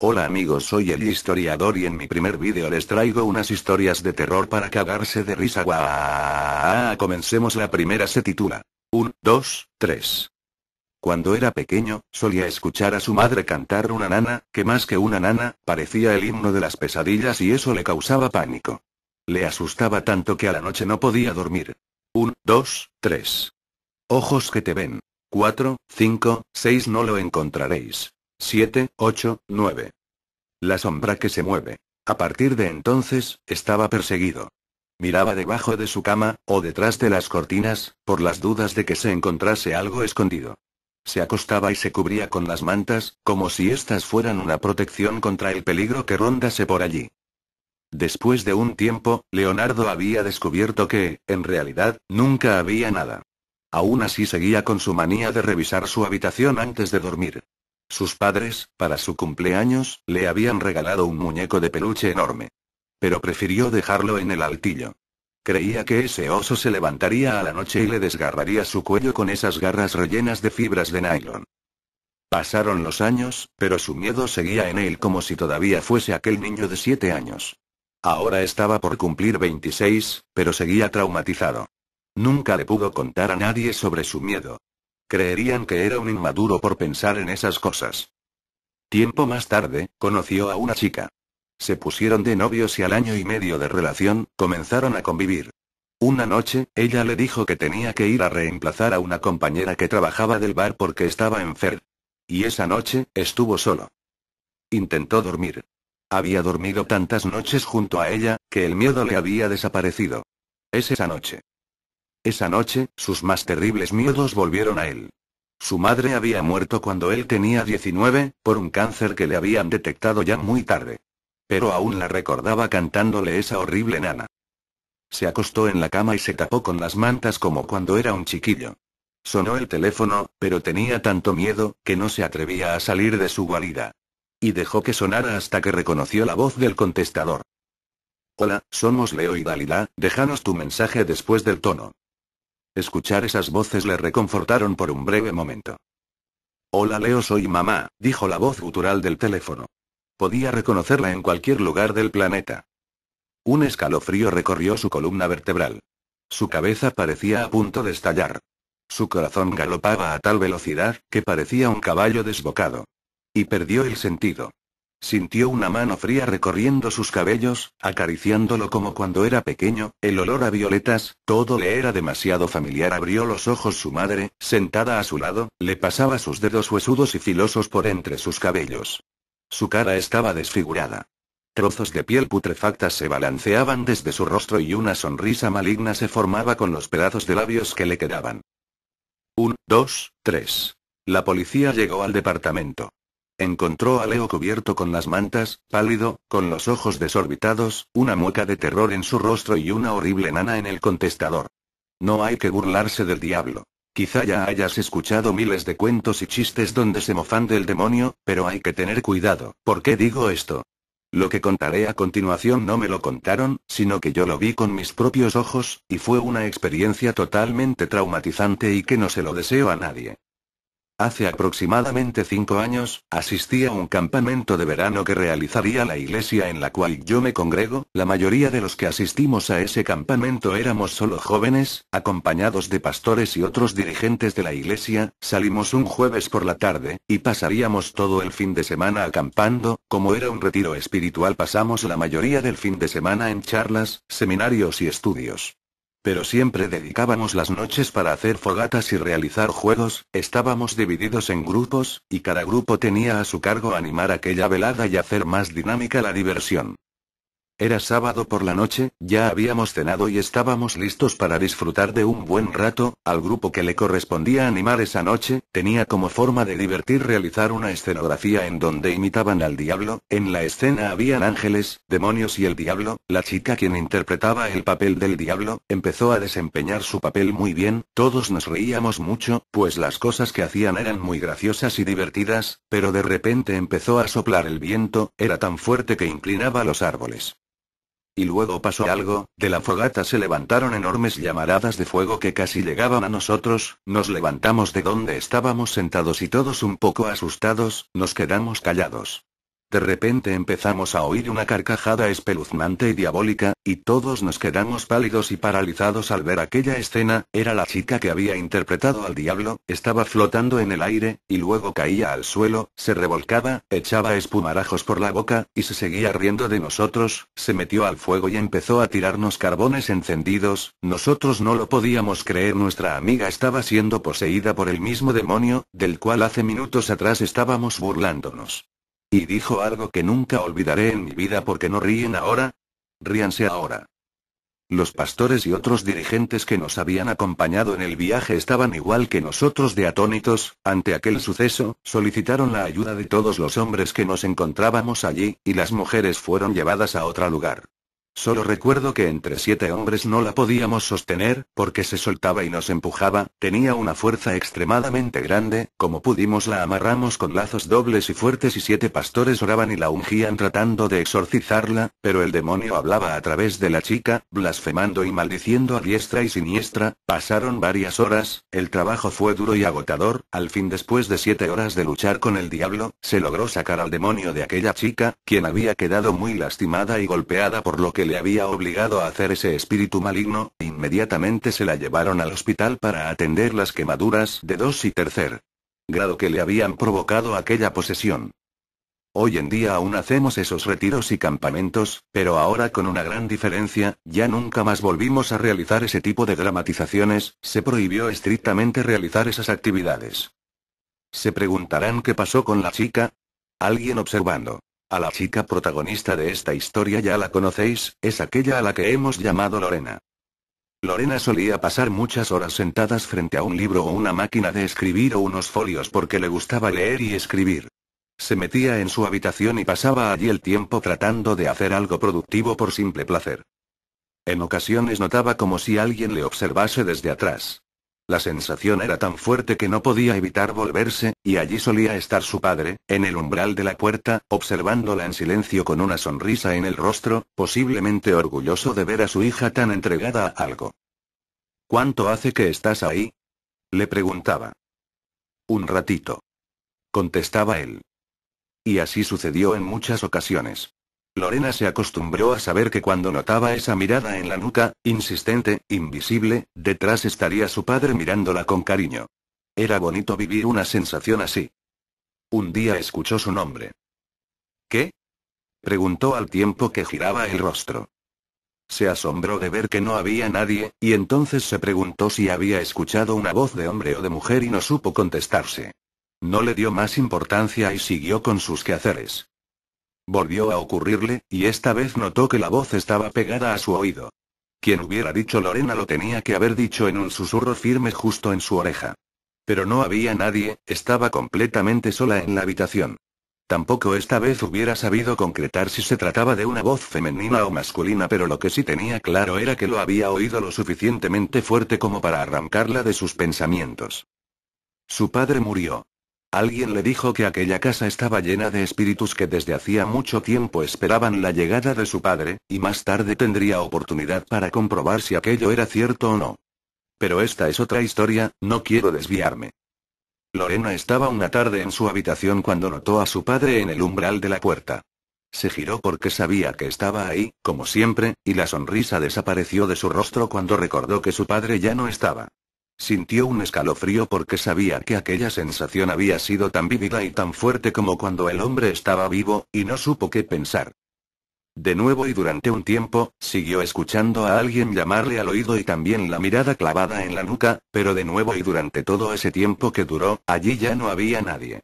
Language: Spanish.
Hola amigos, soy el historiador y en mi primer vídeo les traigo unas historias de terror para cagarse de risa. ¡Guau! Comencemos. La primera se titula 1, 2, 3. Cuando era pequeño, solía escuchar a su madre cantar una nana, que más que una nana, parecía el himno de las pesadillas y eso le causaba pánico. Le asustaba tanto que a la noche no podía dormir. 1, 2, 3. Ojos que te ven. 4, 5, 6. No lo encontraréis. 7, 8, 9. La sombra que se mueve. A partir de entonces, estaba perseguido. Miraba debajo de su cama, o detrás de las cortinas, por las dudas de que se encontrase algo escondido. Se acostaba y se cubría con las mantas, como si éstas fueran una protección contra el peligro que rondase por allí. Después de un tiempo, Leonardo había descubierto que, en realidad, nunca había nada. Aún así seguía con su manía de revisar su habitación antes de dormir. Sus padres, para su cumpleaños, le habían regalado un muñeco de peluche enorme. Pero prefirió dejarlo en el altillo. Creía que ese oso se levantaría a la noche y le desgarraría su cuello con esas garras rellenas de fibras de nylon. Pasaron los años, pero su miedo seguía en él como si todavía fuese aquel niño de 7 años. Ahora estaba por cumplir 26, pero seguía traumatizado. Nunca le pudo contar a nadie sobre su miedo. Creerían que era un inmaduro por pensar en esas cosas. Tiempo más tarde, conoció a una chica. Se pusieron de novios y al año y medio de relación, comenzaron a convivir. Una noche, ella le dijo que tenía que ir a reemplazar a una compañera que trabajaba del bar porque estaba enferma. Y esa noche, estuvo solo. Intentó dormir. Había dormido tantas noches junto a ella, que el miedo le había desaparecido. Es esa noche. Esa noche, sus más terribles miedos volvieron a él. Su madre había muerto cuando él tenía 19, por un cáncer que le habían detectado ya muy tarde. Pero aún la recordaba cantándole esa horrible nana. Se acostó en la cama y se tapó con las mantas como cuando era un chiquillo. Sonó el teléfono, pero tenía tanto miedo, que no se atrevía a salir de su guarida. Y dejó que sonara hasta que reconoció la voz del contestador. Hola, somos Leo y Dalila, déjanos tu mensaje después del tono. Escuchar esas voces le reconfortaron por un breve momento. Hola Leo, soy mamá, dijo la voz gutural del teléfono. Podía reconocerla en cualquier lugar del planeta. Un escalofrío recorrió su columna vertebral. Su cabeza parecía a punto de estallar. Su corazón galopaba a tal velocidad, que parecía un caballo desbocado. Y perdió el sentido. Sintió una mano fría recorriendo sus cabellos, acariciándolo como cuando era pequeño, el olor a violetas, todo le era demasiado familiar. Abrió los ojos. Su madre, sentada a su lado, le pasaba sus dedos huesudos y filosos por entre sus cabellos. Su cara estaba desfigurada. Trozos de piel putrefacta se balanceaban desde su rostro y una sonrisa maligna se formaba con los pedazos de labios que le quedaban. 1, 2, 3. La policía llegó al departamento. Encontró a Leo cubierto con las mantas, pálido, con los ojos desorbitados, una mueca de terror en su rostro y una horrible nana en el contestador. No hay que burlarse del diablo. Quizá ya hayas escuchado miles de cuentos y chistes donde se mofan del demonio, pero hay que tener cuidado. ¿Por qué digo esto? Lo que contaré a continuación no me lo contaron, sino que yo lo vi con mis propios ojos, y fue una experiencia totalmente traumatizante y que no se lo deseo a nadie. Hace aproximadamente 5 años, asistí a un campamento de verano que realizaría la iglesia en la cual yo me congrego. La mayoría de los que asistimos a ese campamento éramos solo jóvenes, acompañados de pastores y otros dirigentes de la iglesia. Salimos un jueves por la tarde, y pasaríamos todo el fin de semana acampando. Como era un retiro espiritual, pasamos la mayoría del fin de semana en charlas, seminarios y estudios. Pero siempre dedicábamos las noches para hacer fogatas y realizar juegos. Estábamos divididos en grupos, y cada grupo tenía a su cargo animar aquella velada y hacer más dinámica la diversión. Era sábado por la noche, ya habíamos cenado y estábamos listos para disfrutar de un buen rato. Al grupo que le correspondía animar esa noche, tenía como forma de divertir realizar una escenografía en donde imitaban al diablo. En la escena habían ángeles, demonios y el diablo. La chica, quien interpretaba el papel del diablo, empezó a desempeñar su papel muy bien. Todos nos reíamos mucho, pues las cosas que hacían eran muy graciosas y divertidas, pero de repente empezó a soplar el viento, era tan fuerte que inclinaba los árboles. Y luego pasó algo. De la fogata se levantaron enormes llamaradas de fuego que casi llegaban a nosotros. Nos levantamos de donde estábamos sentados y todos un poco asustados, nos quedamos callados. De repente empezamos a oír una carcajada espeluznante y diabólica, y todos nos quedamos pálidos y paralizados al ver aquella escena. Era la chica que había interpretado al diablo, estaba flotando en el aire, y luego caía al suelo, se revolcaba, echaba espumarajos por la boca, y se seguía riendo de nosotros, se metió al fuego y empezó a tirarnos carbones encendidos. Nosotros no lo podíamos creer, nuestra amiga estaba siendo poseída por el mismo demonio, del cual hace minutos atrás estábamos burlándonos. Y dijo algo que nunca olvidaré en mi vida. ¿Por qué no ríen ahora? Ríanse ahora. Los pastores y otros dirigentes que nos habían acompañado en el viaje estaban igual que nosotros de atónitos. Ante aquel suceso, solicitaron la ayuda de todos los hombres que nos encontrábamos allí, y las mujeres fueron llevadas a otro lugar. Solo recuerdo que entre 7 hombres no la podíamos sostener, porque se soltaba y nos empujaba, tenía una fuerza extremadamente grande. Como pudimos la amarramos con lazos dobles y fuertes y 7 pastores oraban y la ungían tratando de exorcizarla, pero el demonio hablaba a través de la chica, blasfemando y maldiciendo a diestra y siniestra. Pasaron varias horas, el trabajo fue duro y agotador. Al fin, después de 7 horas de luchar con el diablo, se logró sacar al demonio de aquella chica, quien había quedado muy lastimada y golpeada por lo que le había obligado a hacer ese espíritu maligno. Inmediatamente se la llevaron al hospital para atender las quemaduras de 2 y 3er grado que le habían provocado aquella posesión. Hoy en día aún hacemos esos retiros y campamentos, pero ahora con una gran diferencia. Ya nunca más volvimos a realizar ese tipo de dramatizaciones, se prohibió estrictamente realizar esas actividades. Se preguntarán qué pasó con la chica. Alguien observando. A la chica protagonista de esta historia ya la conocéis, es aquella a la que hemos llamado Lorena. Lorena solía pasar muchas horas sentadas frente a un libro o una máquina de escribir o unos folios porque le gustaba leer y escribir. Se metía en su habitación y pasaba allí el tiempo tratando de hacer algo productivo por simple placer. En ocasiones notaba como si alguien le observase desde atrás. La sensación era tan fuerte que no podía evitar volverse, y allí solía estar su padre, en el umbral de la puerta, observándola en silencio con una sonrisa en el rostro, posiblemente orgulloso de ver a su hija tan entregada a algo. ¿Cuánto hace que estás ahí?, le preguntaba. Un ratito, contestaba él. Y así sucedió en muchas ocasiones. Lorena se acostumbró a saber que cuando notaba esa mirada en la nuca, insistente, invisible, detrás estaría su padre mirándola con cariño. Era bonito vivir una sensación así. Un día escuchó su nombre. ¿Qué?, preguntó al tiempo que giraba el rostro. Se asombró de ver que no había nadie, y entonces se preguntó si había escuchado una voz de hombre o de mujer y no supo contestarse. No le dio más importancia y siguió con sus quehaceres. Volvió a ocurrirle, y esta vez notó que la voz estaba pegada a su oído. Quien hubiera dicho Lorena lo tenía que haber dicho en un susurro firme justo en su oreja. Pero no había nadie, estaba completamente sola en la habitación. Tampoco esta vez hubiera sabido concretar si se trataba de una voz femenina o masculina, pero lo que sí tenía claro era que lo había oído lo suficientemente fuerte como para arrancarla de sus pensamientos. Su padre murió. Alguien le dijo que aquella casa estaba llena de espíritus que desde hacía mucho tiempo esperaban la llegada de su padre, y más tarde tendría oportunidad para comprobar si aquello era cierto o no. Pero esta es otra historia, no quiero desviarme. Lorena estaba una tarde en su habitación cuando notó a su padre en el umbral de la puerta. Se giró porque sabía que estaba ahí, como siempre, y la sonrisa desapareció de su rostro cuando recordó que su padre ya no estaba. Sintió un escalofrío porque sabía que aquella sensación había sido tan vívida y tan fuerte como cuando el hombre estaba vivo, y no supo qué pensar. De nuevo y durante un tiempo, siguió escuchando a alguien llamarle al oído y también la mirada clavada en la nuca, pero de nuevo y durante todo ese tiempo que duró, allí ya no había nadie.